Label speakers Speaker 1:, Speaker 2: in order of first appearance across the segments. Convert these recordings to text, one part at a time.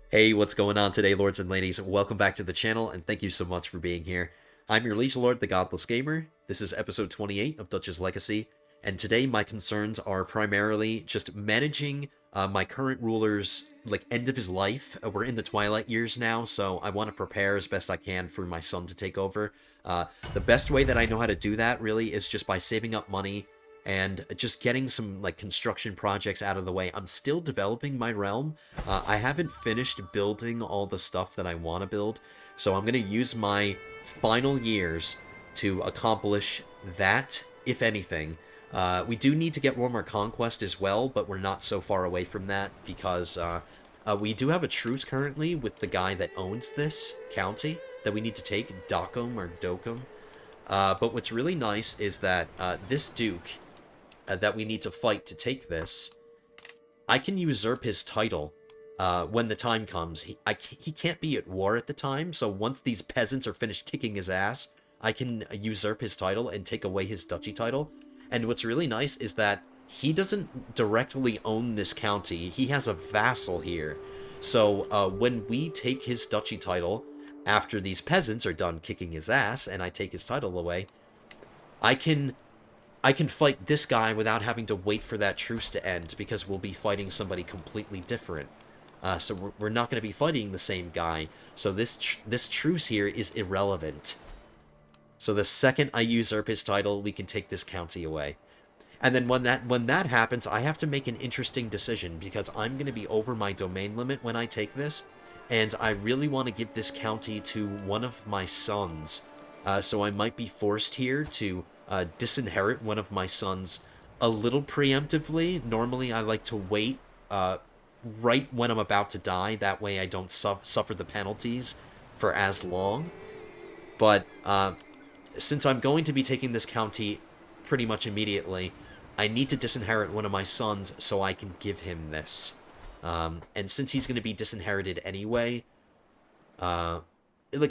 Speaker 1: Hey, what's going on today, lords and ladies? Welcome back to the channel, and thank you so much for being here. I'm your liege lord, the Godless Gamer. This is episode 28 of Dutch's Legacy, and today my concerns are primarily just managing my current ruler's end of his life. We're in the twilight years now, so I want to prepare as best I can for my son to take over. The best way that I know how to do that really is just by saving up money and just getting some construction projects out of the way. I'm still developing my realm. I haven't finished building all the stuff that I want to build, so I'm going to use my final years to accomplish that, if anything. We do need to get one more conquest as well, but we're not so far away from that because we do have a truce currently with the guy that owns this county that we need to take, Docum or Docum. But what's really nice is that this duke that we need to fight to take this, I can usurp his title when the time comes. He can't be at war at the time, so once these peasants are finished kicking his ass, I can usurp his title and take away his duchy title. And what's really nice is that he doesn't directly own this county. He has a vassal here. So when we take his duchy title, after these peasants are done kicking his ass and I take his title away, I can fight this guy without having to wait for that truce to end, because we'll be fighting somebody completely different. So we're not going to be fighting the same guy. So this truce here is irrelevant. So the second I usurp his title, we can take this county away. And then when that happens, I have to make an interesting decision, because I'm going to be over my domain limit when I take this, and I really want to give this county to one of my sons. So I might be forced here to disinherit one of my sons a little preemptively. Normally, I like to wait right when I'm about to die. That way I don't suffer the penalties for as long. But since I'm going to be taking this county pretty much immediately, I need to disinherit one of my sons so I can give him this. And since he's going to be disinherited anyway, I'm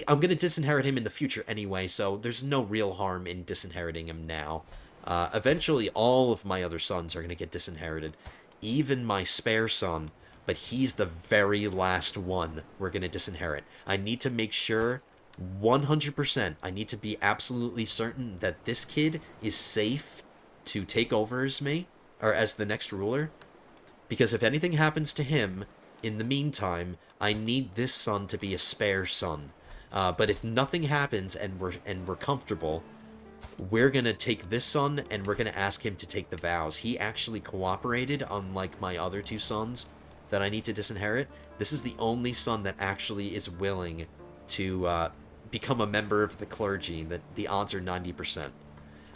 Speaker 1: going to disinherit him in the future anyway, so there's no real harm in disinheriting him now. Eventually, all of my other sons are going to get disinherited. Even my spare son, but he's the very last one we're going to disinherit. I need to make sure, 100%, I need to be absolutely certain that this kid is safe to take over as me, or as the next ruler. Because if anything happens to him, in the meantime, I need this son to be a spare son. But if nothing happens and we're comfortable, we're gonna take this son and we're gonna ask him to take the vows. He actually cooperated, unlike my other two sons that I need to disinherit. This is the only son that actually is willing to become a member of the clergy. That the odds are 90%.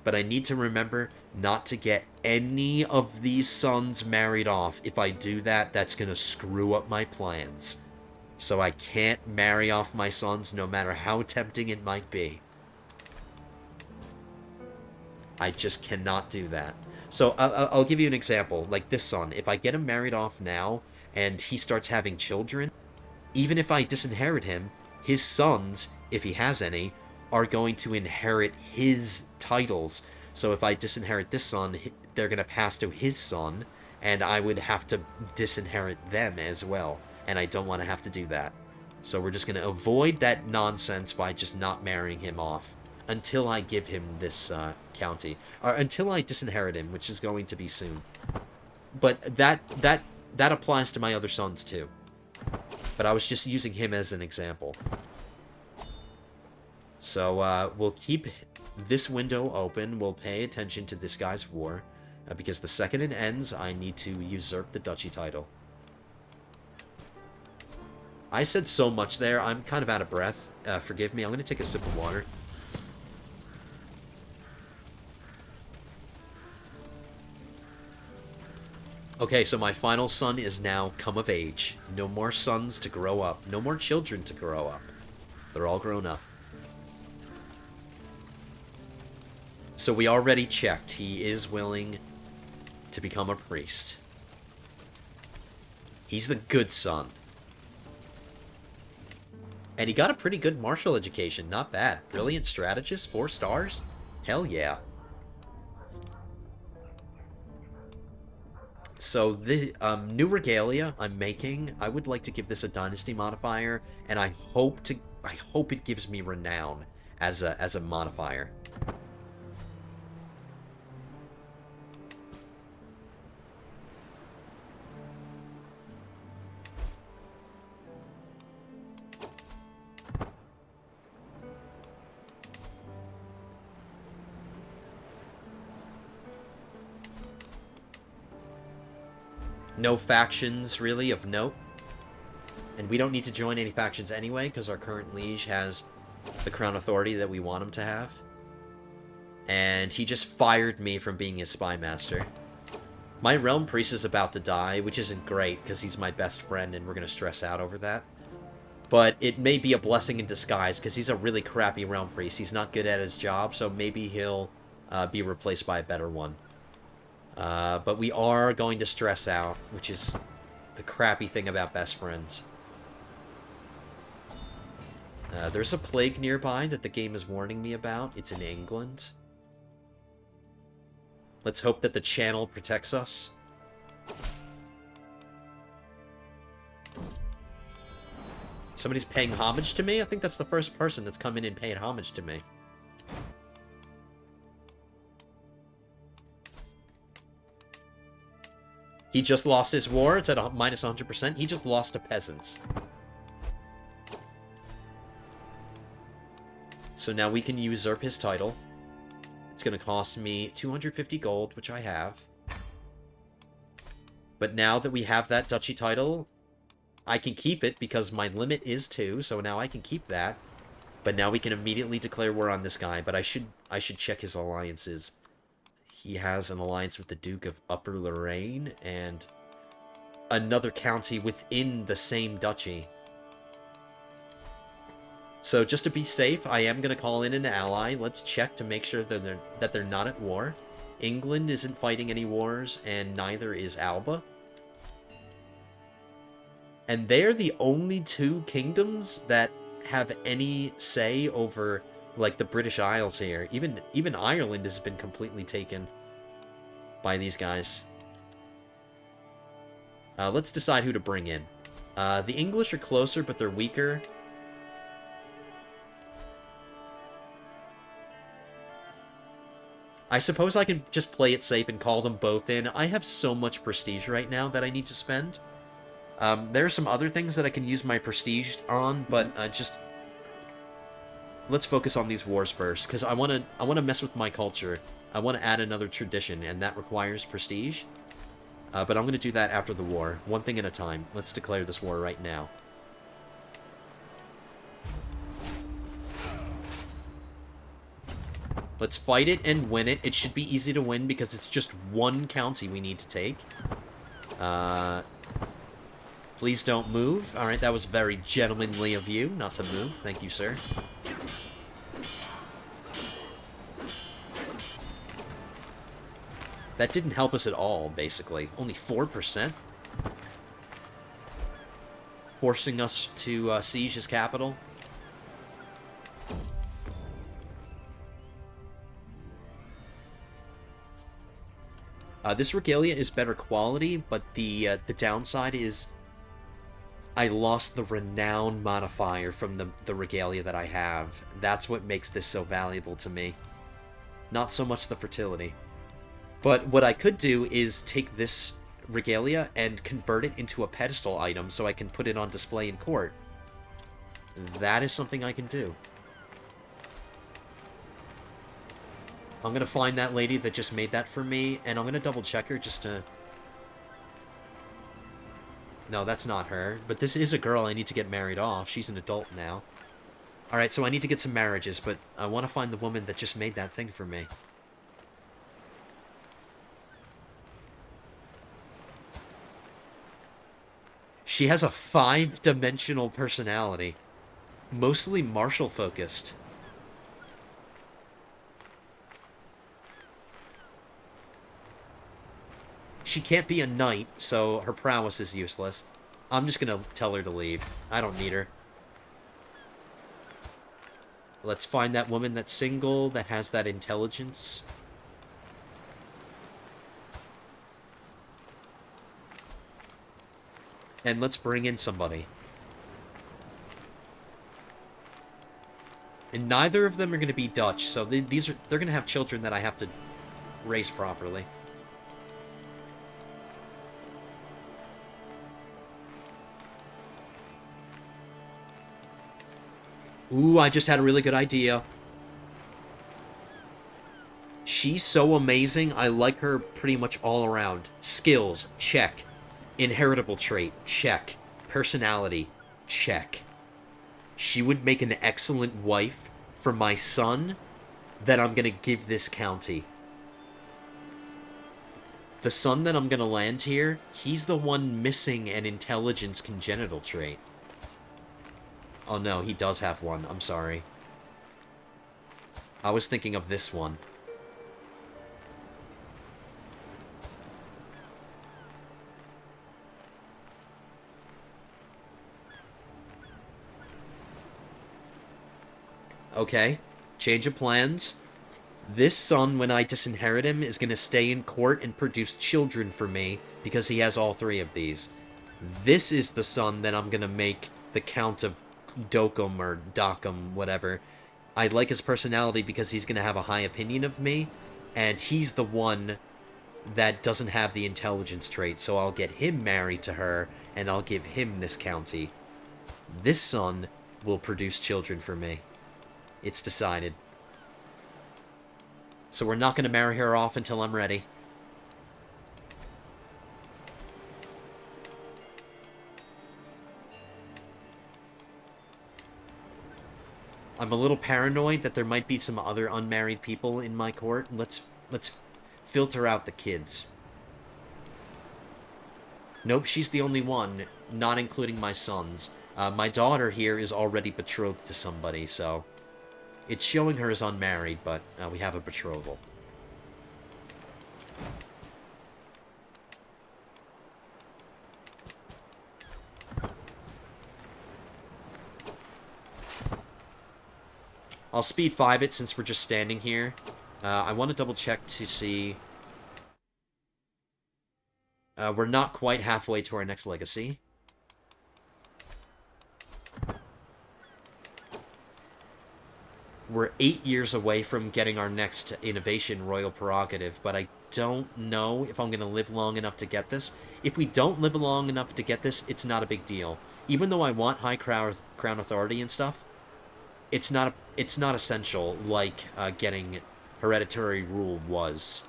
Speaker 1: But I need to remember not to get any of these sons married off. If I do that, that's gonna screw up my plans. So I can't marry off my sons, no matter how tempting it might be. I just cannot do that. So I'll give you an example. Like this son, if I get him married off now, and he starts having children, even if I disinherit him, his sons, if he has any, are going to inherit his titles. So if I disinherit this son, they're going to pass to his son, and I would have to disinherit them as well. And I don't want to have to do that. So we're just going to avoid that nonsense by just not marrying him off until I give him this county, or until I disinherit him, which is going to be soon. But that applies to my other sons too. But I was just using him as an example. So we'll keep this window open. We'll pay attention to this guy's war, because the second it ends, I need to usurp the duchy title. I said so much there. I'm kind of out of breath. Forgive me. I'm going to take a sip of water. Okay, so my final son is now come of age. No more sons to grow up. No more children to grow up. They're all grown up. So we already checked. He is willing to become a priest. He's the good son. And he got a pretty good martial education. Not bad. Brilliant strategist. 4 stars. Hell yeah. So the new regalia I'm making, I would like to give this a dynasty modifier, and I hope it gives me renown as a modifier. No factions, really, of note. And we don't need to join any factions anyway, because our current liege has the crown authority that we want him to have. And he just fired me from being his spy master. My realm priest is about to die, which isn't great, because he's my best friend, and we're going to stress out over that. But it may be a blessing in disguise, because he's a really crappy realm priest. He's not good at his job, so maybe he'll be replaced by a better one. But we are going to stress out, which is the crappy thing about best friends. There's a plague nearby that the game is warning me about. It's in England. Let's hope that the channel protects us. Somebody's paying homage to me? I think that's the first person that's come in and paid homage to me. He just lost his war. It's at minus 100%. He just lost to peasants. So now we can usurp his title. It's going to cost me 250 gold, which I have. But now that we have that duchy title, I can keep it because my limit is 2, so now I can keep that. But now we can immediately declare war on this guy, but I should check his alliances. He has an alliance with the Duke of Upper Lorraine and another county within the same duchy. So just to be safe, I am going to call in an ally. Let's check to make sure that they're not at war. England isn't fighting any wars, and neither is Alba. And they're the only two kingdoms that have any say over, like, the British Isles here. Even Ireland has been completely taken by these guys. Let's decide who to bring in. The English are closer, but they're weaker. I suppose I can just play it safe and call them both in. I have so much prestige right now that I need to spend. There are some other things that I can use my prestige on, but just let's focus on these wars first, because I want to mess with my culture. I want to add another tradition, and that requires prestige. But I'm going to do that after the war, one thing at a time. Let's declare this war right now. Let's fight it and win it. It should be easy to win because it's just one county we need to take. Please don't move. Alright, that was very gentlemanly of you not to move. Thank you, sir. That didn't help us at all, basically. Only 4%. Forcing us to siege his capital. This regalia is better quality, but the downside is I lost the renown modifier from the regalia that I have. That's what makes this so valuable to me. Not so much the fertility. But what I could do is take this regalia and convert it into a pedestal item so I can put it on display in court. That is something I can do. I'm going to find that lady that just made that for me, and I'm going to double check her just to... No, that's not her. But this is a girl I need to get married off. She's an adult now. Alright, so I need to get some marriages, but I want to find the woman that just made that thing for me. She has a 5-dimensional personality. Mostly martial-focused. She can't be a knight, so her prowess is useless. I'm just gonna tell her to leave. I don't need her. Let's find that woman that's single, that has that intelligence. And let's bring in somebody. And neither of them are going to be Dutch, so they're going to have children that I have to raise properly. Ooh, I just had a really good idea. She's so amazing, I like her pretty much all around. Skills, check. Inheritable trait, check. Personality, check. She would make an excellent wife for my son that I'm going to give this county. The son that I'm going to land here, he's the one missing an intelligence congenital trait. Oh no, he does have one. I'm sorry. I was thinking of this one. Okay, change of plans. This son, when I disinherit him, is going to stay in court and produce children for me because he has all three of these. This is the son that I'm going to make the Count of Dokum or Dokum, whatever. I like his personality because he's going to have a high opinion of me, and he's the one that doesn't have the intelligence trait, so I'll get him married to her, and I'll give him this county. This son will produce children for me. It's decided. So we're not going to marry her off until I'm ready. I'm a little paranoid that there might be some other unmarried people in my court. Let's filter out the kids. Nope, she's the only one, not including my sons. My daughter here is already betrothed to somebody, so it's showing her as unmarried, but we have a betrothal. I'll speed 5 it since we're just standing here. I want to double check to see... we're not quite halfway to our next legacy. We're 8 years away from getting our next innovation, Royal Prerogative, but I don't know if I'm going to live long enough to get this. If we don't live long enough to get this, it's not a big deal. Even though I want high crown authority and stuff, it's not essential like getting hereditary rule was.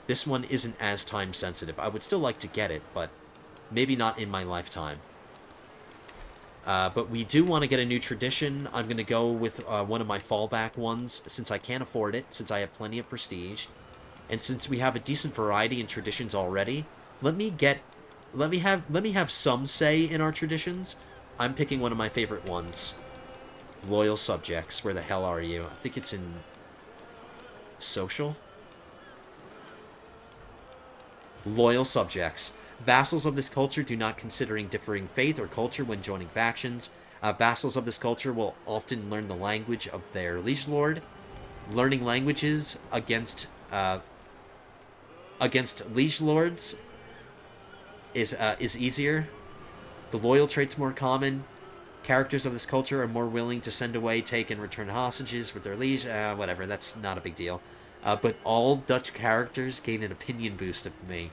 Speaker 1: This one isn't as time sensitive. I would still like to get it, but maybe not in my lifetime. But we do want to get a new tradition. I'm going to go with one of my fallback ones, since I can't afford it, since I have plenty of prestige. And since we have a decent variety in traditions already, let me have some say in our traditions. I'm picking one of my favorite ones. Loyal subjects. Where the hell are you? I think it's in social. Loyal subjects. Vassals of this culture do not considering differing faith or culture when joining factions. Vassals of this culture will often learn the language of their liege lord. Learning languages against liege lords is easier. The loyal trait's more common. Characters of this culture are more willing to send away, take, and return hostages with their liege. Whatever, that's not a big deal. But all Dutch characters gain an opinion boost of me.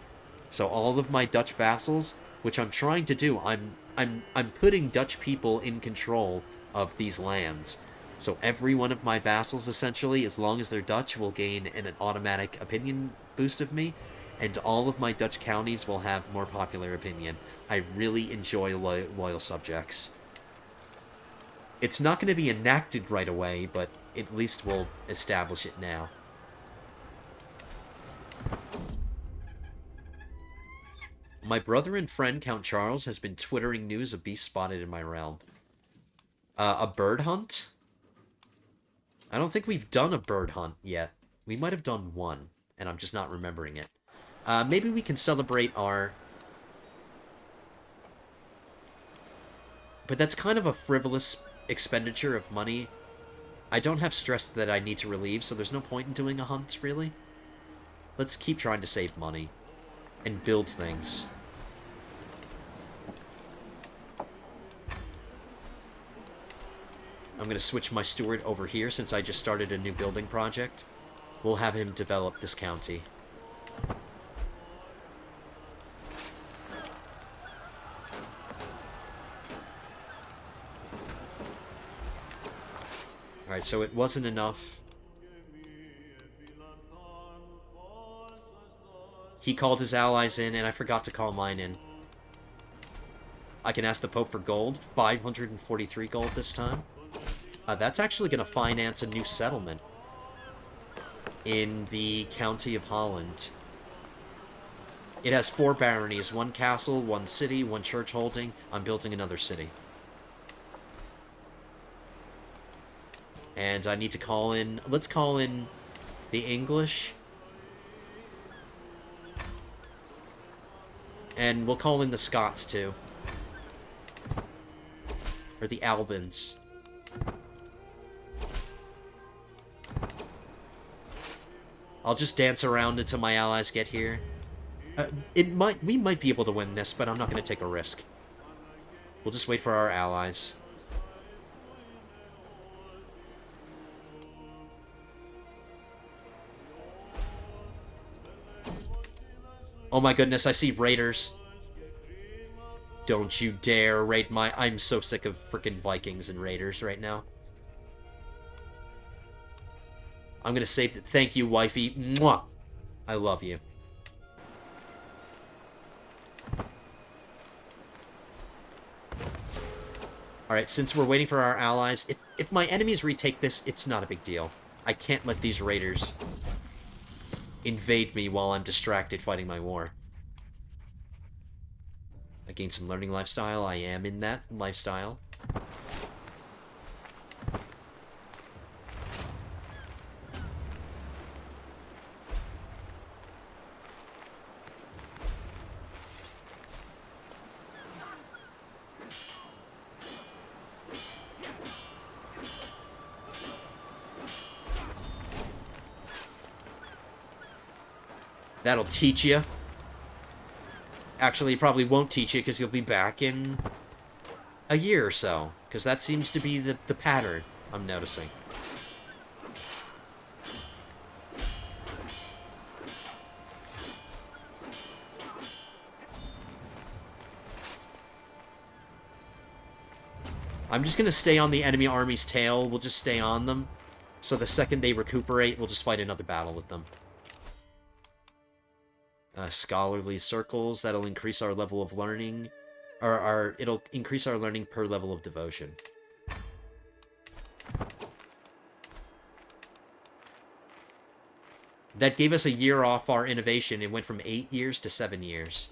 Speaker 1: So all of my Dutch vassals, which I'm trying to do, I'm putting Dutch people in control of these lands. So every one of my vassals, essentially, as long as they're Dutch, will gain an automatic opinion boost of me, and all of my Dutch counties will have more popular opinion. I really enjoy loyal subjects. It's not going to be enacted right away, but at least we'll establish it now. My brother and friend, Count Charles, has been twittering news of beasts spotted in my realm. A bird hunt? I don't think we've done a bird hunt yet. We might have done one, and I'm just not remembering it. Maybe we can celebrate our... But that's kind of a frivolous expenditure of money. I don't have stress that I need to relieve, so there's no point in doing a hunt, really. Let's keep trying to save money and build things. I'm going to switch my steward over here since I just started a new building project. We'll have him develop this county. Alright, so it wasn't enough. He called his allies in, and I forgot to call mine in. I can ask the Pope for gold. 543 gold this time. That's actually going to finance a new settlement in the County of Holland. It has 4 baronies, 1 castle, 1 city, 1 church holding. I'm building another city. And I need to call in... Let's call in the English. And we'll call in the Scots, too. Or the Albans. I'll just dance around until my allies get here. We might be able to win this, but I'm not going to take a risk. We'll just wait for our allies. Oh my goodness, I see raiders. Don't you dare raid my... I'm so sick of freaking Vikings and raiders right now. I'm gonna save it. Thank you, wifey. Mwah! I love you. Alright, since we're waiting for our allies, if my enemies retake this, it's not a big deal. I can't let these raiders invade me while I'm distracted fighting my war. I gained some learning lifestyle. I am in that lifestyle. That'll teach you. Actually, it probably won't teach you because you'll be back in a year or so. Because that seems to be the pattern I'm noticing. I'm just going to stay on the enemy army's tail. We'll just stay on them. So the second they recuperate, we'll just fight another battle with them. Scholarly circles, that'll increase our level of learning. It'll increase our learning per level of devotion. That gave us a year off our innovation. It went from 8 years to 7 years.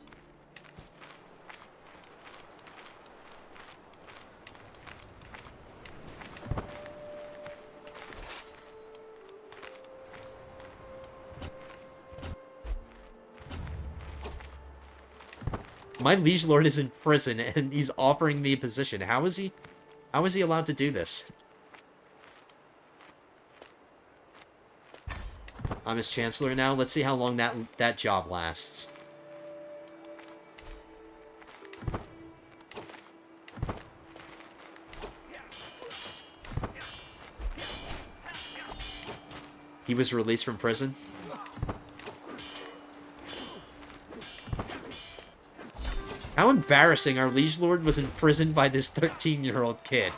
Speaker 1: My liege lord is in prison, and he's offering me a position. How is he allowed to do this? I'm his chancellor now. Let's see how long that job lasts. He was released from prison. How embarrassing. Our liege lord was imprisoned by this 13-year-old kid.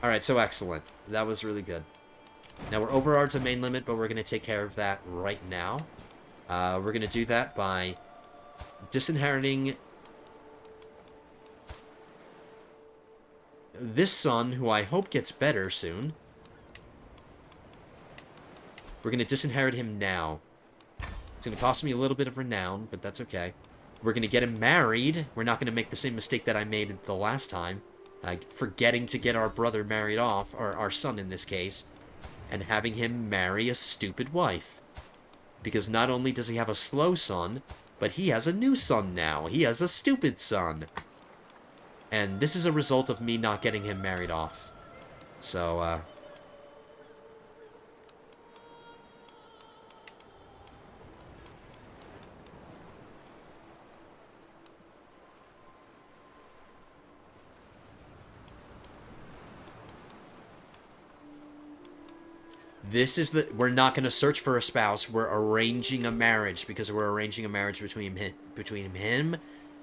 Speaker 1: Alright, so excellent. That was really good. Now we're over our domain limit, but we're going to take care of that right now. We're going to do that by disinheriting this son, who I hope gets better soon. We're going to disinherit him now. It's going to cost me a little bit of renown, but that's okay. We're going to get him married. We're not going to make the same mistake that I made the last time. Forgetting to get our brother married off, or our son in this case, and having him marry a stupid wife. Because not only does he have a slow son, but he has a new son now. He has a stupid son. And this is a result of me not getting him married off. So, This is the... We're not going to search for a spouse. We're arranging a marriage, because we're arranging a marriage between him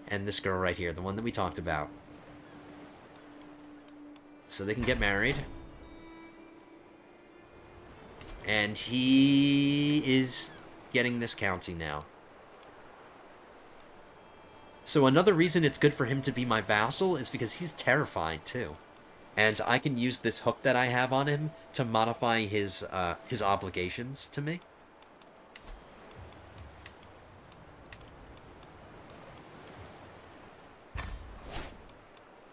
Speaker 1: and this girl right here, the one that we talked about. So they can get married. And he is getting this county now. So another reason it's good for him to be my vassal is because he's terrified too. And I can use this hook that I have on him to modify his obligations to me.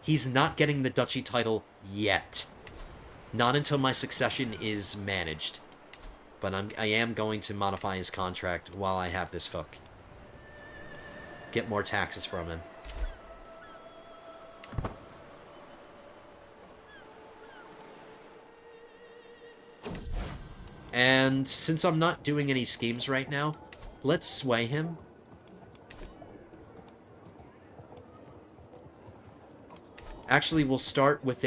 Speaker 1: He's not getting the duchy title yet. Not until my succession is managed. But I am going to modify his contract while I have this hook. Get more taxes from him. And since I'm not doing any schemes right now, let's sway him. Actually, we'll start with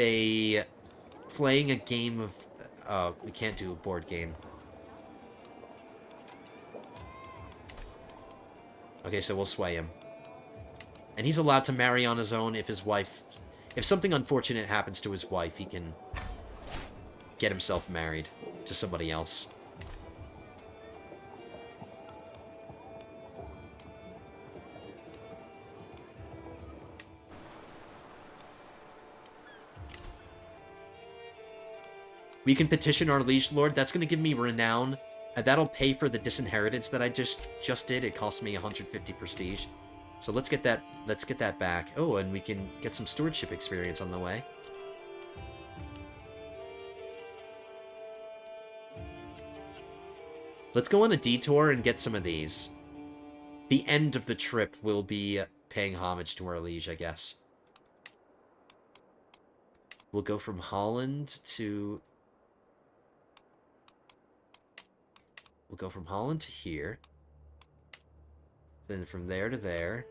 Speaker 1: playing a game of... we can't do a board game. Okay, so we'll sway him. And he's allowed to marry on his own if his wife... If something unfortunate happens to his wife, he can get himself married to somebody else. We can petition our liege lord. That's going to give me renown. And that'll pay for the disinheritance that I just did. It cost me 150 prestige. So let's get that back. Oh, and we can get some stewardship experience on the way. Let's go on a detour and get some of these. The end of the trip will be paying homage to our liege, I guess. We'll go from Holland to... We'll go from Holland to here. Then from there to there.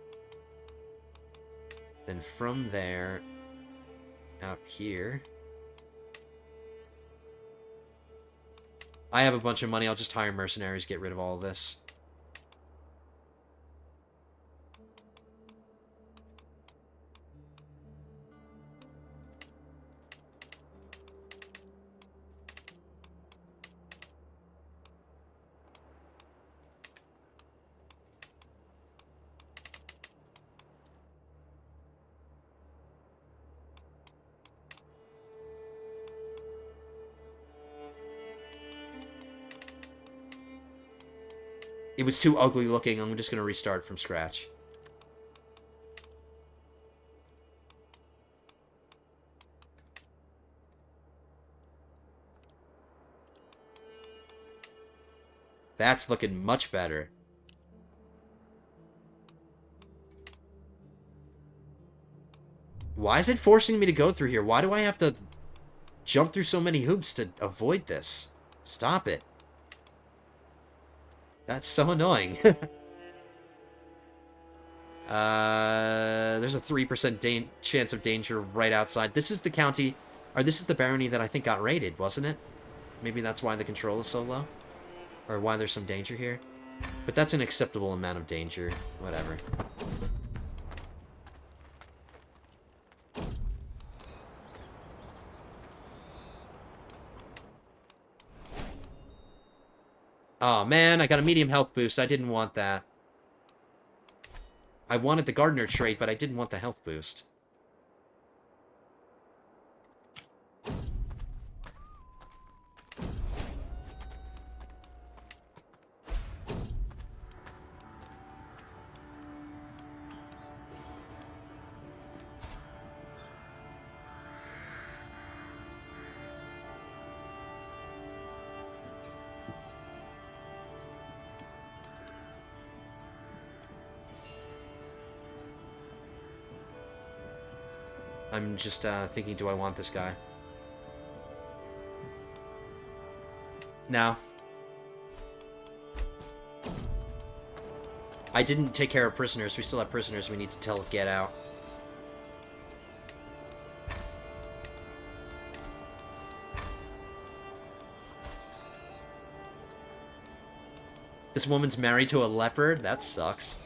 Speaker 1: Then from there out here. I have a bunch of money. I'll just hire mercenaries, get rid of all of this. It was too ugly looking. I'm just going to restart from scratch. That's looking much better. Why is it forcing me to go through here? Why do I have to jump through so many hoops to avoid this? Stop it. That's so annoying. There's a 3% chance of danger right outside. This is the county, or this is the barony that I think got raided, wasn't it? Maybe that's why the control is so low? Or why there's some danger here? But that's an acceptable amount of danger. Whatever. Oh man, I got a medium health boost. I didn't want that. I wanted the gardener trait, but I didn't want the health boost. I'm just thinking, do I want this guy? No. I didn't take care of prisoners. We still have prisoners we need to tell get out. This woman's married to a leopard? That sucks.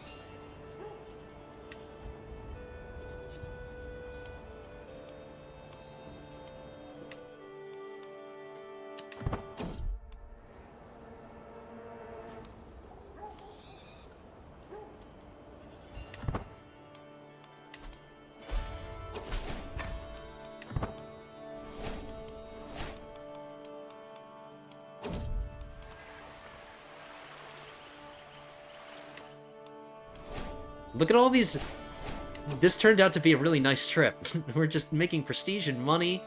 Speaker 1: Look at all these... This turned out to be a really nice trip. We're just making prestige and money.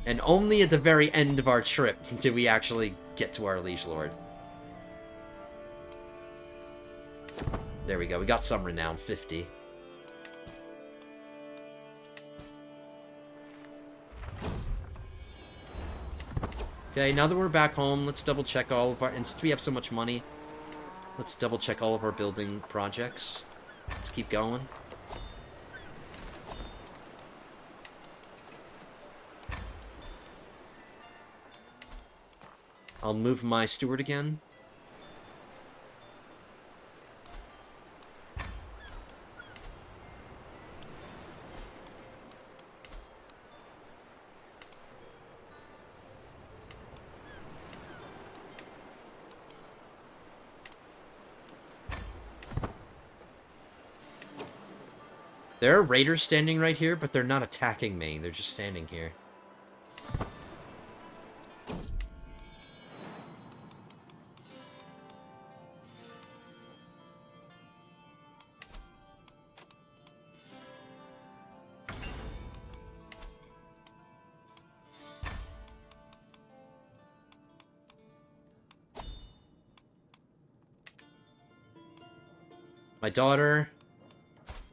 Speaker 1: And only at the very end of our trip did we actually get to our liege lord. There we go, we got some renown, 50. Okay, now that we're back home, let's double check all of our... And since we have so much money, let's double check all of our building projects. Let's keep going. I'll move my steward again. There are raiders standing right here, but they're not attacking me. They're just standing here. My daughter,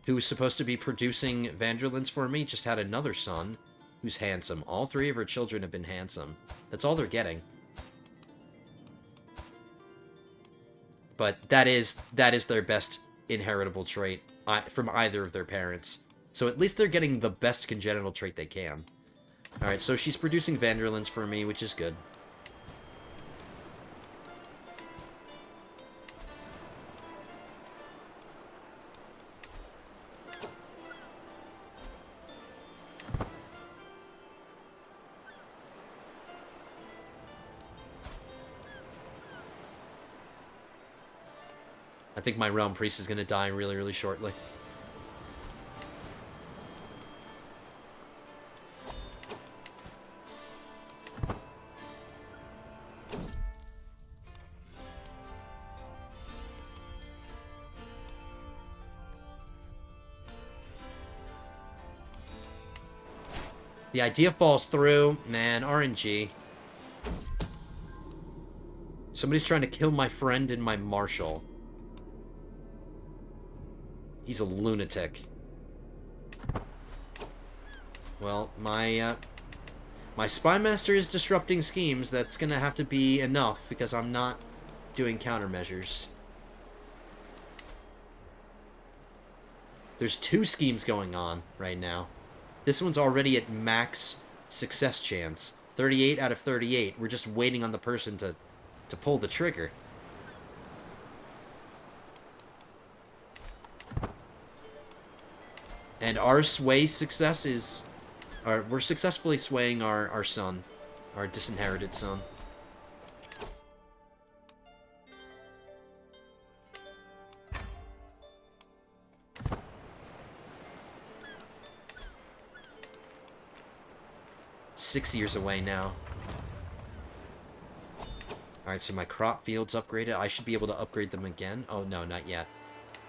Speaker 1: who was supposed to be producing Van Der Lindes for me, just had another son who's handsome. All three of her children have been handsome. That's all they're getting. But that is their best inheritable trait from either of their parents. So at least they're getting the best congenital trait they can. Alright, so she's producing Van Der Lindes for me, which is good. I think my realm priest is going to die really, really shortly. The idea falls through. Man, RNG. Somebody's trying to kill my friend and my marshal. He's a lunatic. Well, my spy master is disrupting schemes. That's gonna have to be enough because I'm not doing countermeasures. There's 2 schemes going on right now. This one's already at max success chance. 38 out of 38. We're just waiting on the person to pull the trigger. And our sway success is... we're successfully swaying our son. Our disinherited son. Six years away now. Alright, so my crop field's upgraded. I should be able to upgrade them again. Oh, no, not yet.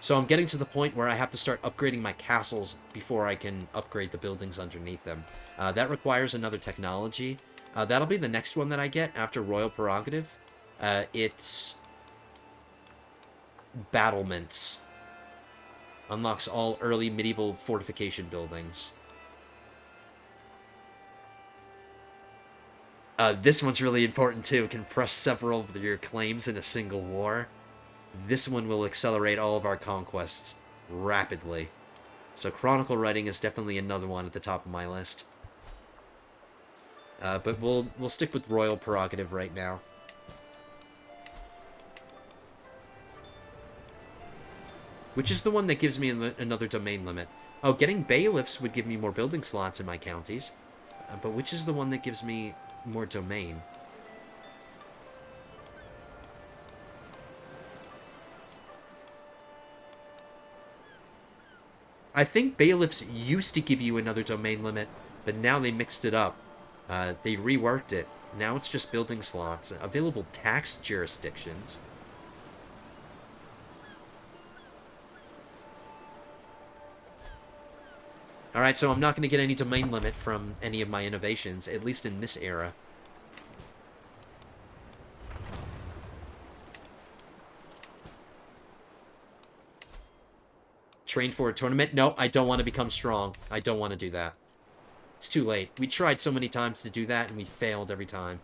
Speaker 1: So I'm getting to the point where I have to start upgrading my castles before I can upgrade the buildings underneath them. That requires another technology. That'll be the next one that I get after Royal Prerogative. It's... Battlements. Unlocks all early medieval fortification buildings. This one's really important too. Can press several of your claims in a single war. This one will accelerate all of our conquests rapidly. So chronicle writing is definitely another one at the top of my list. But we'll stick with royal prerogative right now. Which is the one that gives me another domain limit. Oh, getting bailiffs would give me more building slots in my counties. But which is the one that gives me more domain? I think bailiffs used to give you another domain limit, but now they mixed it up. They reworked it. Now it's just building slots. Available tax jurisdictions. Alright, so I'm not going to get any domain limit from any of my innovations, at least in this era. Train for a tournament? No, I don't want to become strong. I don't want to do that. It's too late. We tried so many times to do that, and we failed every time.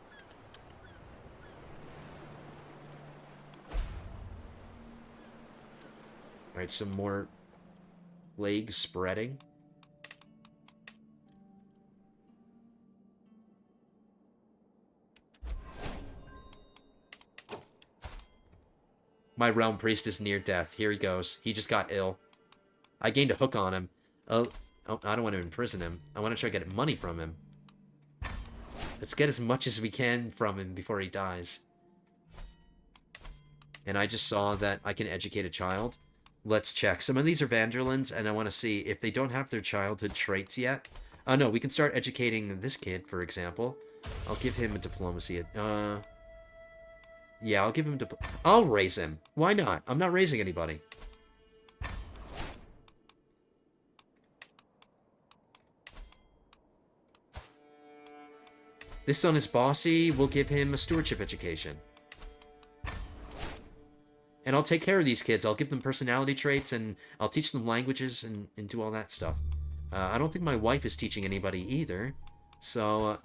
Speaker 1: Alright, some more plague spreading. My realm priest is near death. Here he goes. He just got ill. I gained a hook on him. Oh, I don't want to imprison him. I want to try to get money from him. Let's get as much as we can from him before he dies. And I just saw that I can educate a child. Let's check. Some of these are Van Der Lindes, and I want to see if they don't have their childhood traits yet. Oh, no, we can start educating this kid, for example. I'll give him a diplomacy. Yeah, I'll give him... I'll raise him. Why not? I'm not raising anybody. This son is bossy. We'll give him a stewardship education. And I'll take care of these kids. I'll give them personality traits, and I'll teach them languages and do all that stuff. I don't think my wife is teaching anybody either. So...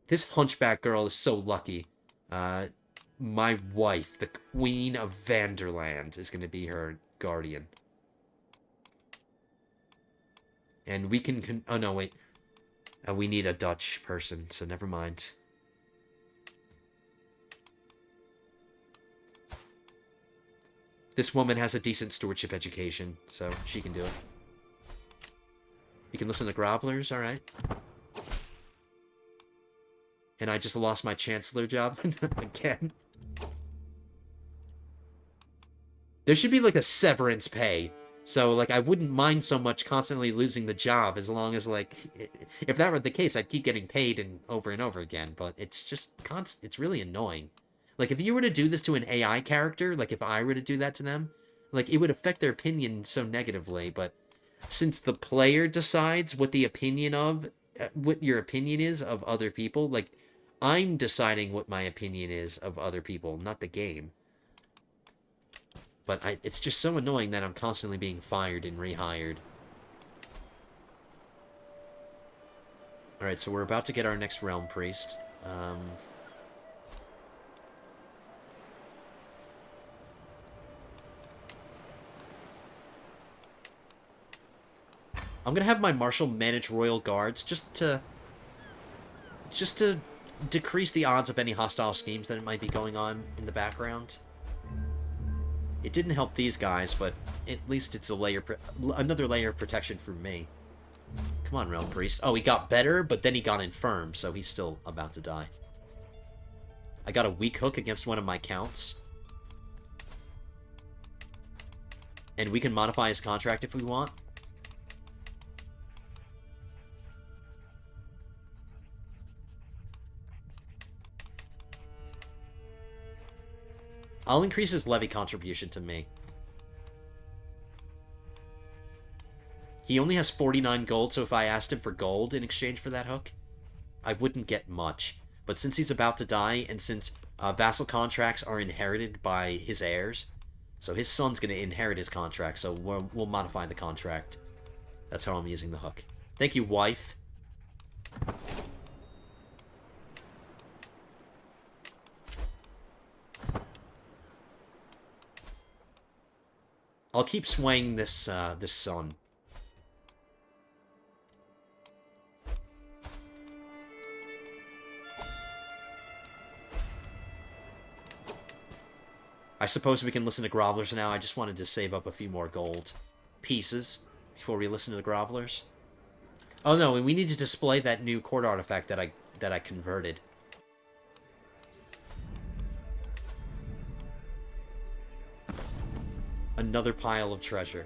Speaker 1: This hunchback girl is so lucky. My wife, the Queen of Vanderland, is going to be her guardian. And we can... oh, no, wait. We need a Dutch person, so never mind. This woman has a decent stewardship education, so she can do it. You can listen to grovelers, alright. And I just lost my chancellor job again. There should be like a severance pay. So, like, I wouldn't mind so much constantly losing the job as long as, like, if that were the case, I'd keep getting paid and over again. But it's just it's really annoying. Like, if you were to do this to an AI character, like, if I were to do that to them, like, it would affect their opinion so negatively. But since the player decides what the opinion of, what your opinion is of other people, like, I'm deciding what my opinion is of other people, not the game. But it's just so annoying that I'm constantly being fired and rehired. Alright, so we're about to get our next realm priest. I'm gonna have my marshal manage royal guards just to decrease the odds of any hostile schemes that might be going on in the background. It didn't help these guys, but at least it's another layer of protection for me. Come on, Realm Priest. Oh, he got better, but then he got infirm, so he's still about to die. I got a weak hook against one of my counts. And we can modify his contract if we want. I'll increase his levy contribution to me. He only has 49 gold, so if I asked him for gold in exchange for that hook, I wouldn't get much. But since he's about to die, and since vassal contracts are inherited by his heirs, so his son's going to inherit his contract, so we'll modify the contract. That's how I'm using the hook. Thank you, wife. I'll keep swaying this, this sun. I suppose we can listen to Grovelers now. I just wanted to save up a few more gold pieces before we listen to the Grovelers. Oh no, and we need to display that new court artifact that I converted. Another pile of treasure.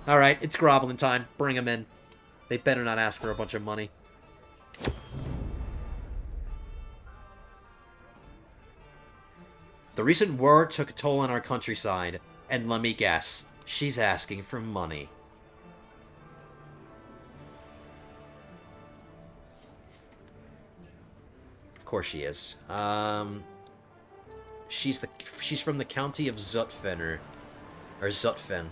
Speaker 1: Alright, it's groveling time. Bring them in. They better not ask for a bunch of money. The recent war took a toll on our countryside, and let me guess, she's asking for money. Of course she is. She's from the county of Zutphen, or Zutphen.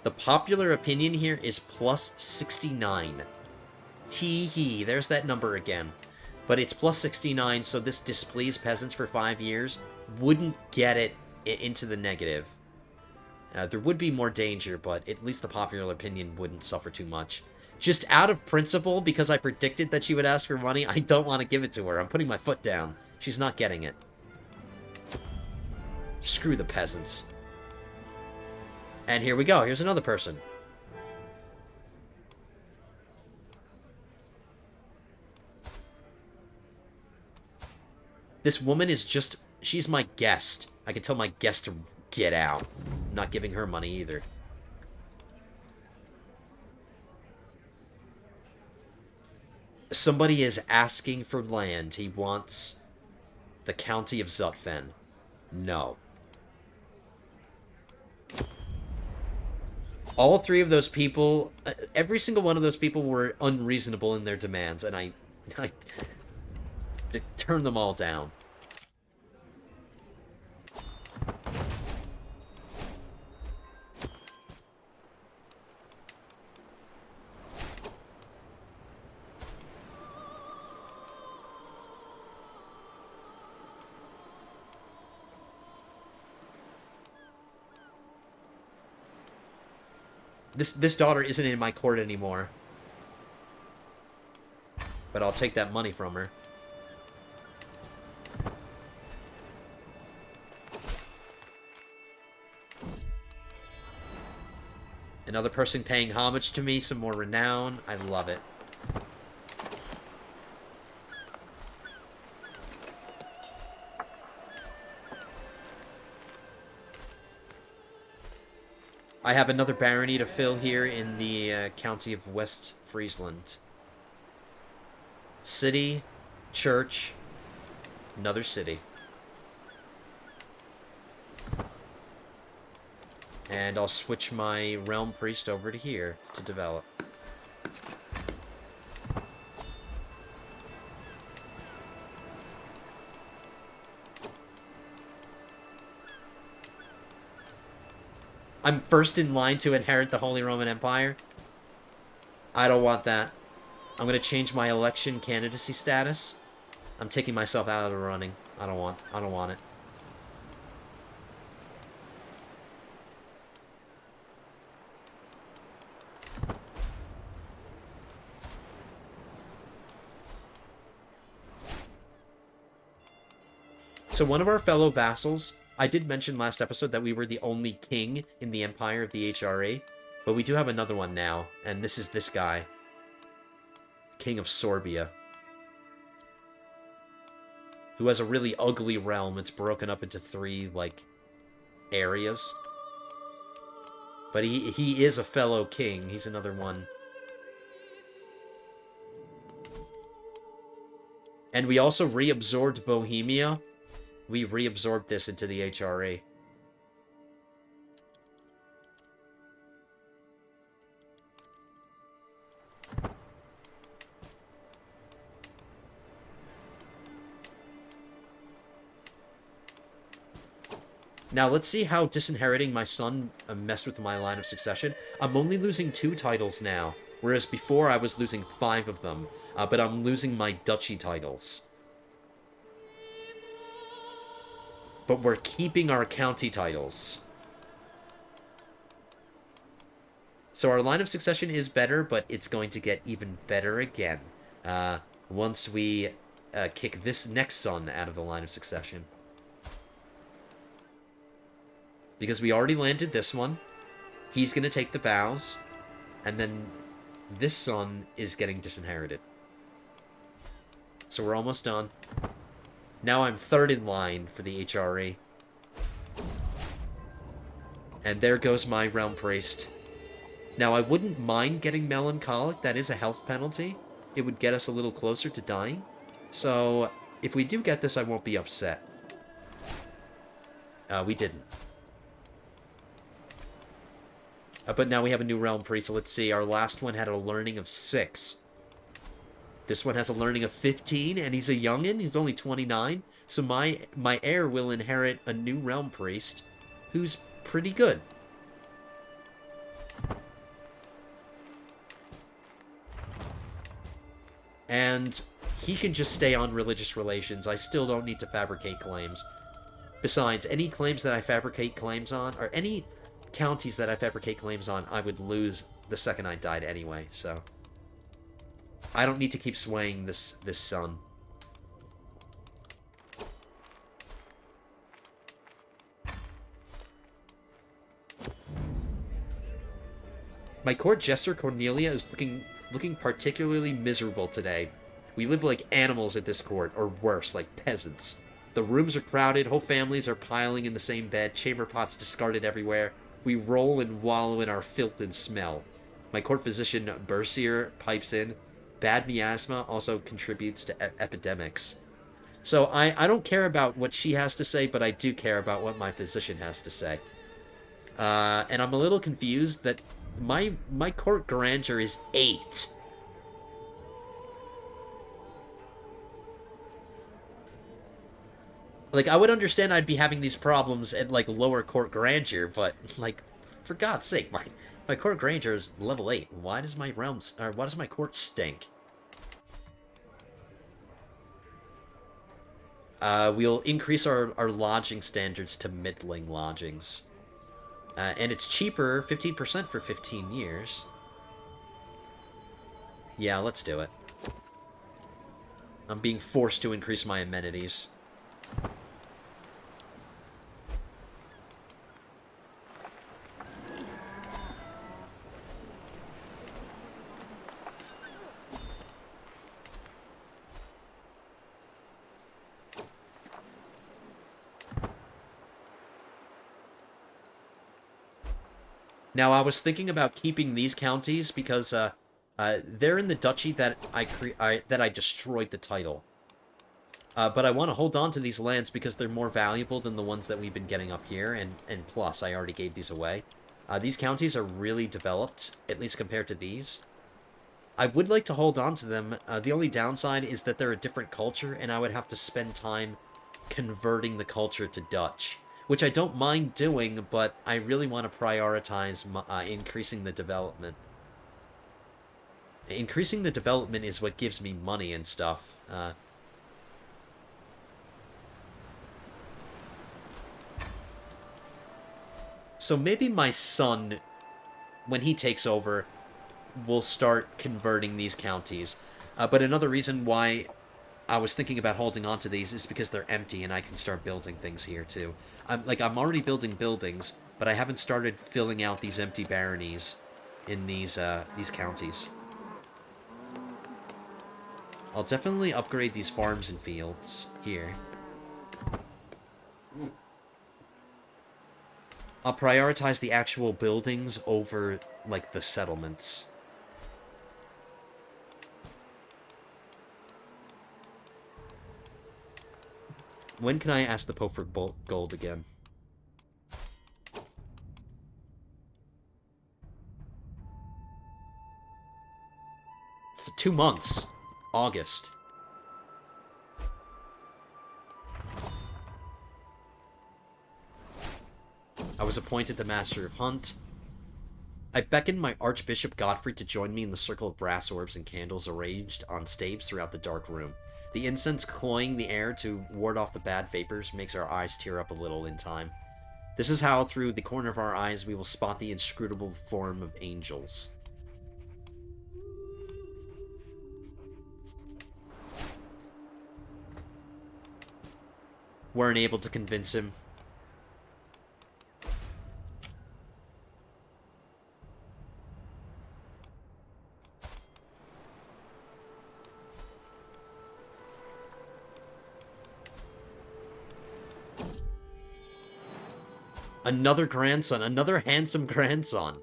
Speaker 1: The popular opinion here is plus 69. Tee-hee, there's that number again. But it's plus 69, so this displeased peasants for 5 years wouldn't get it into the negative. There would be more danger, but at least the popular opinion wouldn't suffer too much. Just out of principle, because I predicted that she would ask for money, I don't want to give it to her. I'm putting my foot down. She's not getting it. Screw the peasants. And here we go. Here's another person. This woman is just... she's my guest. I can tell my guest to get out. I'm not giving her money either. Somebody is asking for land. He wants the county of Zutphen. No. All three of those people, every single one of those people were unreasonable in their demands, and I turned them all down. This daughter isn't in my court anymore. But I'll take that money from her. Another person paying homage to me, some more renown. I love it. I have another barony to fill here in the county of West Friesland. City, church, another city. And I'll switch my realm priest over to here to develop. I'm first in line to inherit the Holy Roman Empire. I don't want that. I'm going to change my election candidacy status. I'm taking myself out of the running. I don't want it. So one of our fellow vassals, I did mention last episode that we were the only king in the empire of the HRA, but we do have another one now, and this is this guy. King of Sorbia. Who has a really ugly realm. It's broken up into 3, like, areas. But he is a fellow king. He's another one. And we also reabsorbed Bohemia. We reabsorbed this into the HRA. Now, let's see how disinheriting my son messed with my line of succession. I'm only losing 2 titles now, whereas before I was losing 5 of them. But I'm losing my duchy titles. But we're keeping our county titles. So our line of succession is better, but it's going to get even better again. Once we kick this next son out of the line of succession. Because we already landed this one. He's going to take the vows. And then this son is getting disinherited. So we're almost done. Now I'm 3rd in line for the HRE. And there goes my Realm Priest. Now, I wouldn't mind getting Melancholic. That is a health penalty. It would get us a little closer to dying. So, if we do get this, I won't be upset. We didn't. But now we have a new Realm Priest. So let's see. Our last one had a learning of 6. This one has a learning of 15, and he's a youngin'. He's only 29. So my heir will inherit a new Realm Priest who's pretty good. And he can just stay on religious relations. I still don't need to fabricate claims. Besides, any claims that I fabricate claims on, or any counties that I fabricate claims on, I would lose the second I died anyway, so I don't need to keep swaying this son. My court jester Cornelia is looking particularly miserable today. We live like animals at this court, or worse, like peasants. The rooms are crowded, whole families are piling in the same bed, chamber pots discarded everywhere. We roll and wallow in our filth and smell. My court physician Bersier pipes in. Bad miasma also contributes to epidemics. So I don't care about what she has to say, but I do care about what my physician has to say. And I'm a little confused that my court grandeur is 8. Like, I would understand I'd be having these problems at, like, lower court grandeur, but, like, for God's sake, my court grandeur is level 8. Why does my why does my court stink? We'll increase our lodging standards to middling lodgings. And it's cheaper, 15% for 15 years. Yeah, let's do it. I'm being forced to increase my amenities. Now, I was thinking about keeping these counties because they're in the duchy that I destroyed the title. But I want to hold on to these lands because they're more valuable than the ones that we've been getting up here, and plus, I already gave these away. These counties are really developed, at least compared to these. I would like to hold on to them. The only downside is that they're a different culture, and I would have to spend time converting the culture to Dutch. Which I don't mind doing, but I really want to prioritize increasing the development. Increasing the development is what gives me money and stuff. So maybe my son, when he takes over, will start converting these counties. But another reason why I was thinking about holding on to these is because they're empty and I can start building things here too. I'm already building buildings, but I haven't started filling out these empty baronies in these counties. I'll definitely upgrade these farms and fields here. I'll prioritize the actual buildings over, like, the settlements. When can I ask the Pope for gold again? For 2 months. August. was appointed the Master of Hunt. I beckoned my Archbishop Godfrey to join me in the circle of brass orbs and candles arranged on staves throughout the dark room. The incense cloying the air to ward off the bad vapors makes our eyes tear up a little in time. This is how, through the corner of our eyes, we will spot the inscrutable form of angels. Weren't able to convince him. Another grandson, another handsome grandson.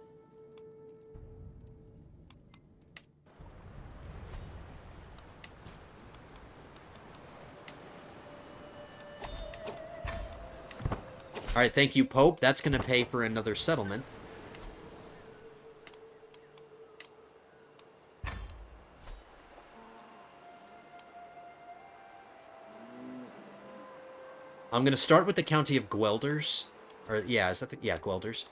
Speaker 1: Alright, thank you, Pope. That's going to pay for another settlement. I'm going to start with the county of Guelders. Or, yeah, is that the... Yeah, Guelders.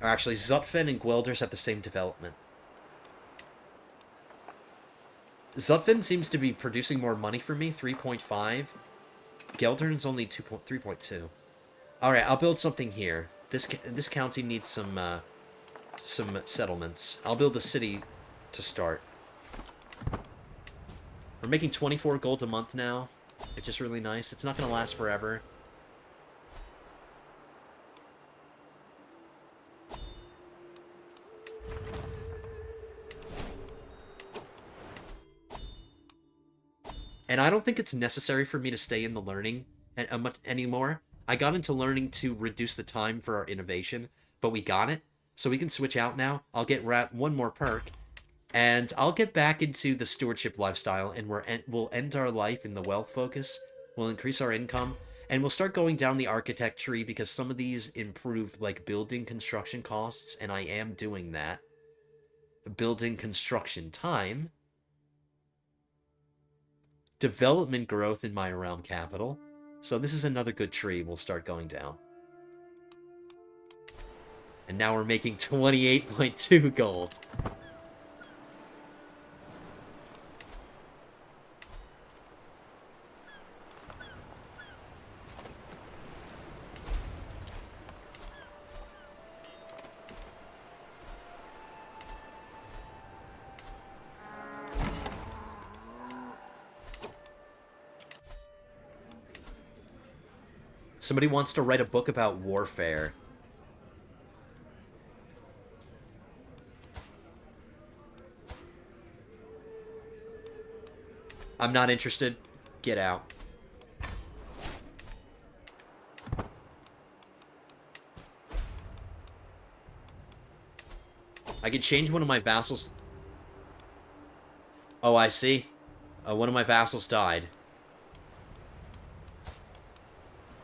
Speaker 1: Or actually, Zutphen and Guelders have the same development. Zutphen seems to be producing more money for me, 3.5. Geldern's only 3.2. Alright, I'll build something here. This county needs some settlements. I'll build a city to start. We're making 24 gold a month now, which is really nice. It's not going to last forever. And I don't think it's necessary for me to stay in the learning much anymore. I got into learning to reduce the time for our innovation, but we got it. So we can switch out now. I'll get one more perk, and I'll get back into the stewardship lifestyle, and we'll end our life in the wealth focus. We'll increase our income, and we'll start going down the architect tree because some of these improve, like, building construction costs, and I am doing that. Building construction time. Development growth in my realm capital. So this is another good tree we'll start going down. And now we're making 28.2 gold. Somebody wants to write a book about warfare. I'm not interested. Get out. I could change one of my vassals. Oh, I see. One of my vassals died.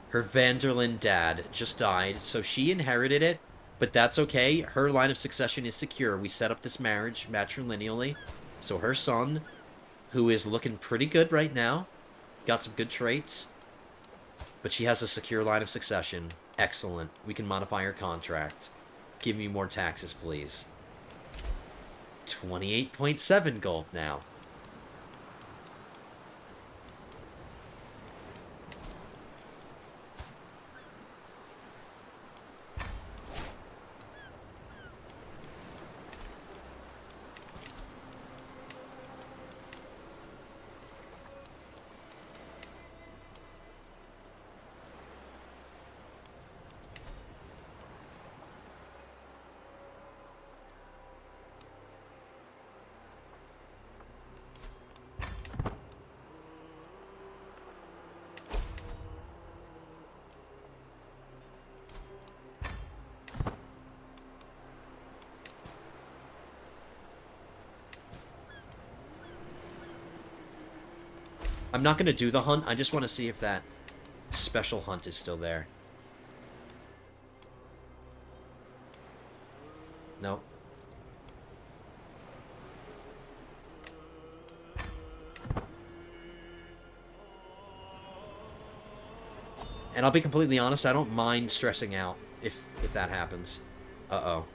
Speaker 1: Her Van Der Linde dad just died, so she inherited it, but that's okay. Her line of succession is secure. We set up this marriage matrilineally, so her son, who is looking pretty good right now, got some good traits, but she has a secure line of succession. Excellent. We can modify her contract. Give me more taxes, please. 28.7 gold now. I'm not going to do the hunt. I just want to see if that special hunt is still there. No. And I'll be completely honest, I don't mind stressing out if that happens. Uh-oh.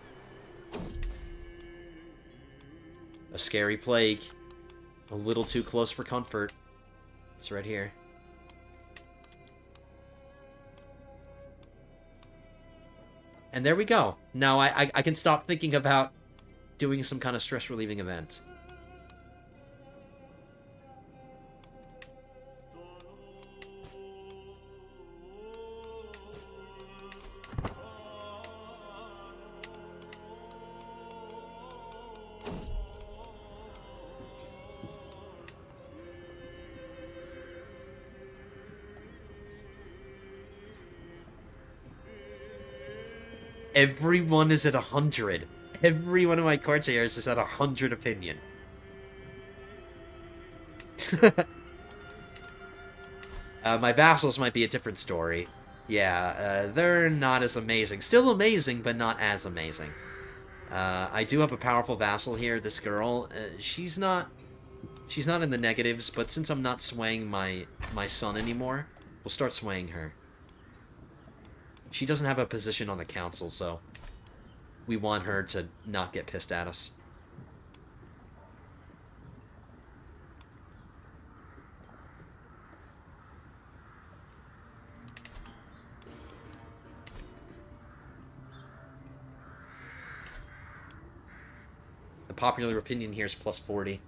Speaker 1: A scary plague. A little too close for comfort. It's right here. And there we go. Now I can stop thinking about doing some kind of stress-relieving event. Everyone is at 100. Every one of my courtiers is at 100 opinion. My vassals might be a different story. Yeah, they're not as amazing. Still amazing, but not as amazing. I do have a powerful vassal here, this girl. She's not in the negatives, but since I'm not swaying my son anymore, we'll start swaying her. She doesn't have a position on the council, so we want her to not get pissed at us. The popular opinion here is plus 40.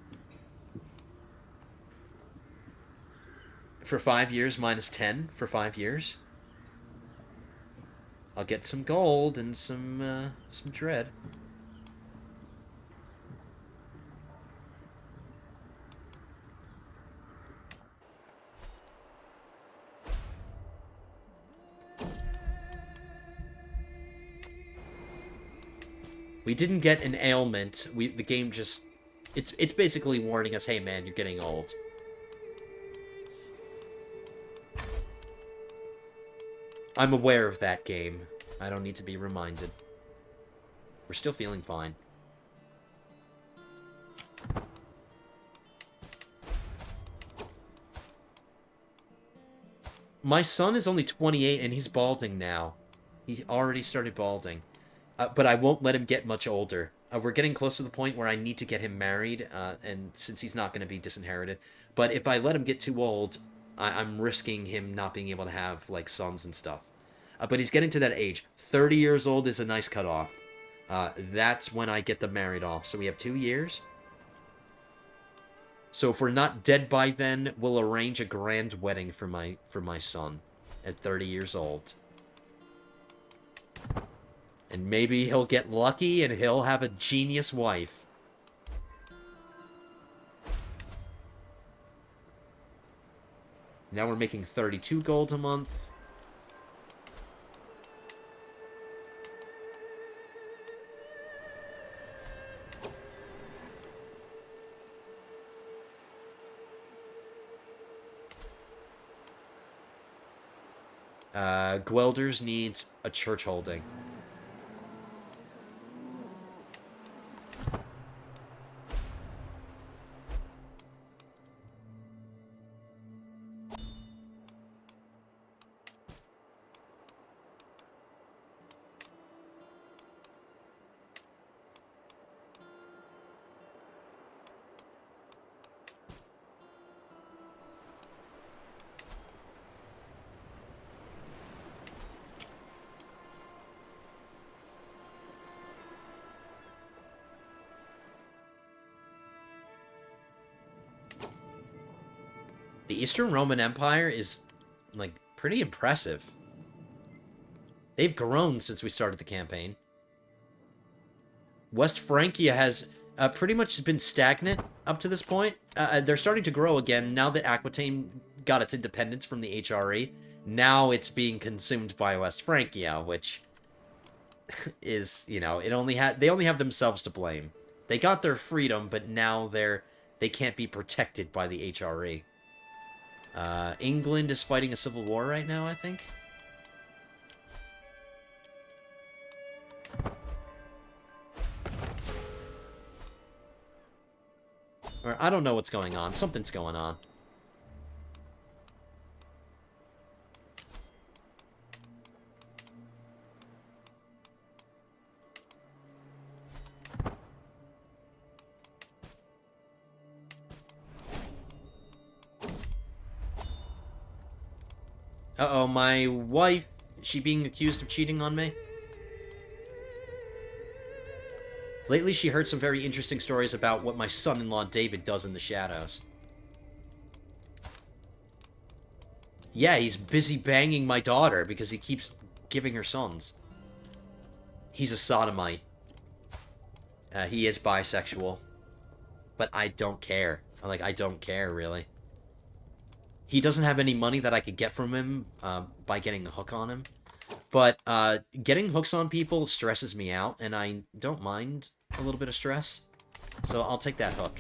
Speaker 1: For 5 years, minus 10 for 5 years. I'll get some gold and some dread. We didn't get an ailment. The game just... It's basically warning us, hey man, you're getting old. I'm aware of that game. I don't need to be reminded. We're still feeling fine. My son is only 28 and he's balding now. He already started balding. But I won't let him get much older. We're getting close to the point where I need to get him married, and since he's not going to be disinherited. But if I let him get too old, I'm risking him not being able to have, like, sons and stuff. But he's getting to that age. 30 years old is a nice cutoff. That's when I get them married off. So we have 2 years. So if we're not dead by then, we'll arrange a grand wedding for my son at 30 years old. And maybe he'll get lucky and he'll have a genius wife. Now we're making 32 gold a month. Gwelders needs a church holding. The Eastern Roman Empire is, like, pretty impressive. They've grown since we started the campaign. West Francia has pretty much been stagnant up to this point. They're starting to grow again now that Aquitaine got its independence from the HRE. Now it's being consumed by West Francia, which is, you know, they only have themselves to blame. They got their freedom, but now they can't be protected by the HRE. England is fighting a civil war right now, I think. Or I don't know what's going on. Something's going on. Uh-oh, my wife, is she being accused of cheating on me? Lately, she heard some very interesting stories about what my son-in-law David does in the shadows. Yeah, he's busy banging my daughter because he keeps giving her sons. He's a sodomite. He is bisexual. But I don't care. Like, I don't care, really. He doesn't have any money that I could get from him by getting a hook on him. But getting hooks on people stresses me out, and I don't mind a little bit of stress. So I'll take that hook.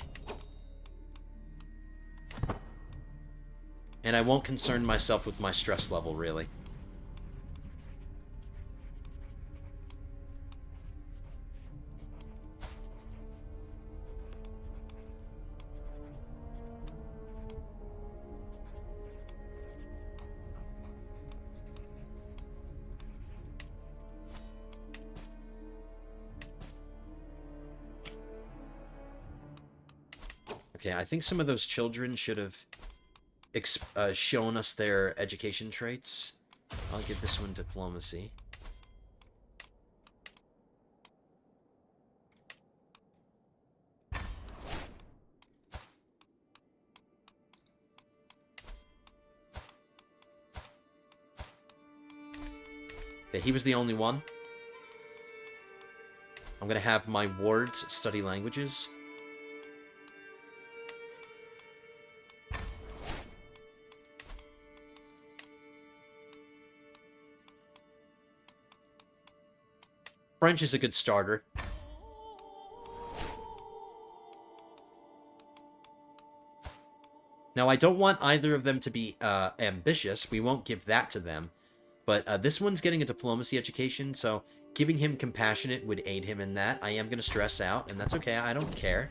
Speaker 1: And I won't concern myself with my stress level, really. Okay, I think some of those children should have shown us their education traits. I'll give this one diplomacy. Okay, he was the only one. I'm gonna have my wards study languages. French is a good starter. Now, I don't want either of them to be ambitious. We won't give that to them. But this one's getting a diplomacy education, so giving him compassionate would aid him in that. I am going to stress out, and that's okay. I don't care.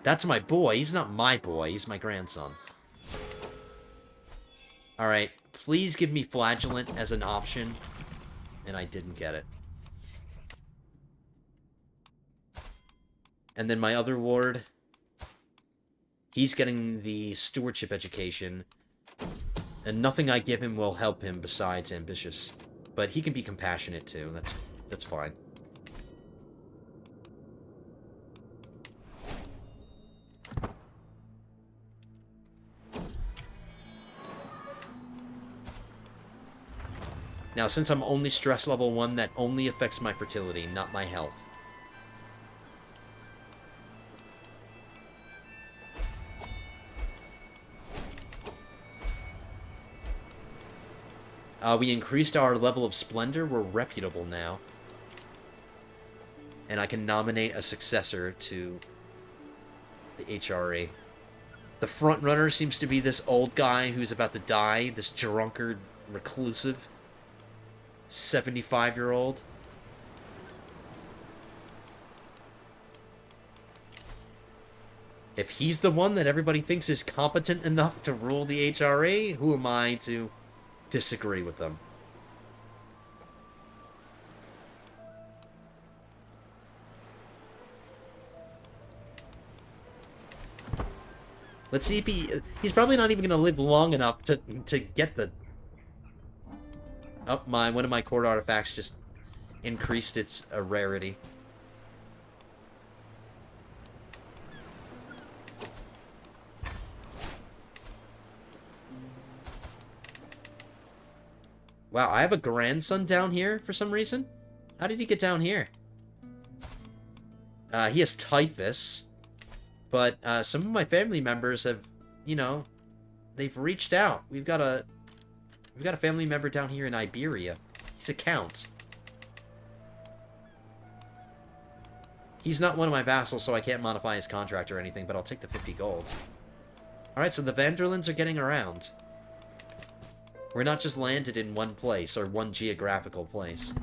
Speaker 1: That's my boy. He's not my boy. He's my grandson. Alright, please give me flagellant as an option. And I didn't get it. And then my other ward, he's getting the stewardship education. And nothing I give him will help him besides ambitious. But he can be compassionate too. That's fine. Now, since I'm only stress level 1, that only affects my fertility, not my health. We increased our level of splendor. We're reputable now. And I can nominate a successor to the HRE. The front runner seems to be this old guy who's about to die, this drunkard reclusive 75-year-old. If he's the one that everybody thinks is competent enough to rule the HRE, who am I to disagree with them? Let's see if he's probably not even going to live long enough to get the... Oh, one of my court artifacts just increased its rarity. Wow, I have a grandson down here for some reason? How did he get down here? He has typhus, but some of my family members have, you know, they've reached out. We've got a family member down here in Iberia. He's a count. He's not one of my vassals, so I can't modify his contract or anything, but I'll take the 50 gold. Alright, so the Van Der Lindes are getting around. We're not just landed in one place, or one geographical place.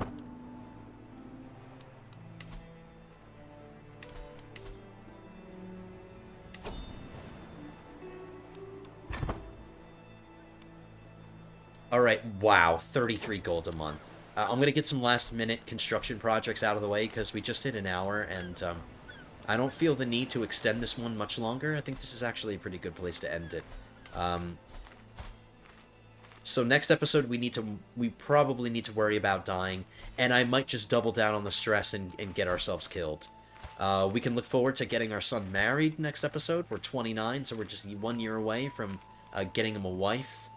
Speaker 1: Alright, wow, 33 gold a month. I'm going to get some last-minute construction projects out of the way, because we just hit an hour, and I don't feel the need to extend this one much longer. I think this is actually a pretty good place to end it. So next episode, we probably need to worry about dying, and I might just double down on the stress and get ourselves killed. We can look forward to getting our son married next episode. We're 29, so we're just 1 year away from getting him a wife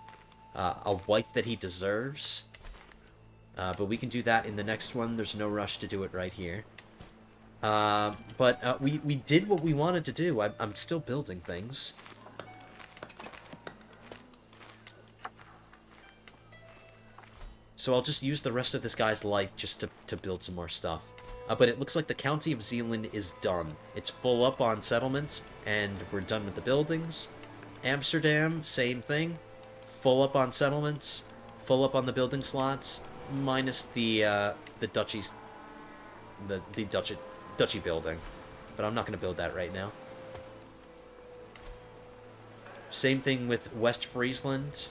Speaker 1: that he deserves. But we can do that in the next one. There's no rush to do it right here. But we did what we wanted to do. I'm still building things. So I'll just use the rest of this guy's life just to build some more stuff. But it looks like the County of Zealand is done. It's full up on settlements, and we're done with the buildings. Amsterdam, same thing. Full up on settlements, full up on the building slots, minus the duchies, the duchy building. But I'm not going to build that right now. Same thing with West Friesland.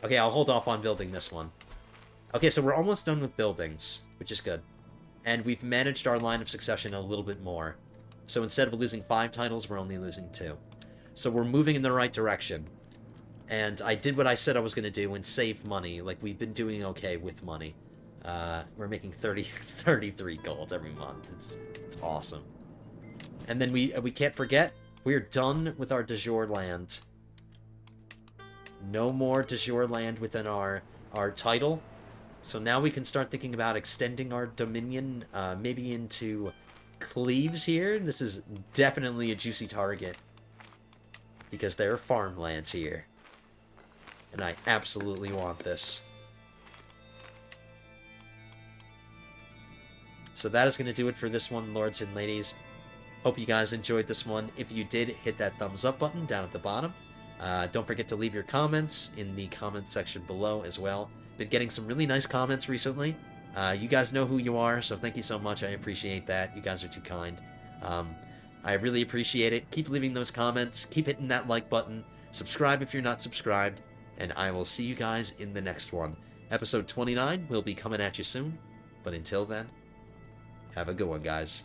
Speaker 1: Okay, I'll hold off on building this one. Okay, so we're almost done with buildings, which is good. And we've managed our line of succession a little bit more. So instead of losing 5 titles, we're only losing 2. So we're moving in the right direction. And I did what I said I was going to do and save money. Like, we've been doing okay with money. We're making 33 gold every month. It's awesome. And then we can't forget, we're done with our de jure land. No more de jure land within our title. So now we can start thinking about extending our dominion, maybe into Cleves here. This is definitely a juicy target, because there are farmlands here. And I absolutely want this. So that is going to do it for this one, lords and ladies. Hope you guys enjoyed this one. If you did, hit that thumbs up button down at the bottom. Don't forget to leave your comments in the comments section below as well. Been getting some really nice comments recently. You guys know who you are, so thank you so much. I appreciate that. You guys are too kind. I really appreciate it. Keep leaving those comments. Keep hitting that like button. Subscribe if you're not subscribed. And I will see you guys in the next one. Episode 29 will be coming at you soon. But until then, have a good one, guys.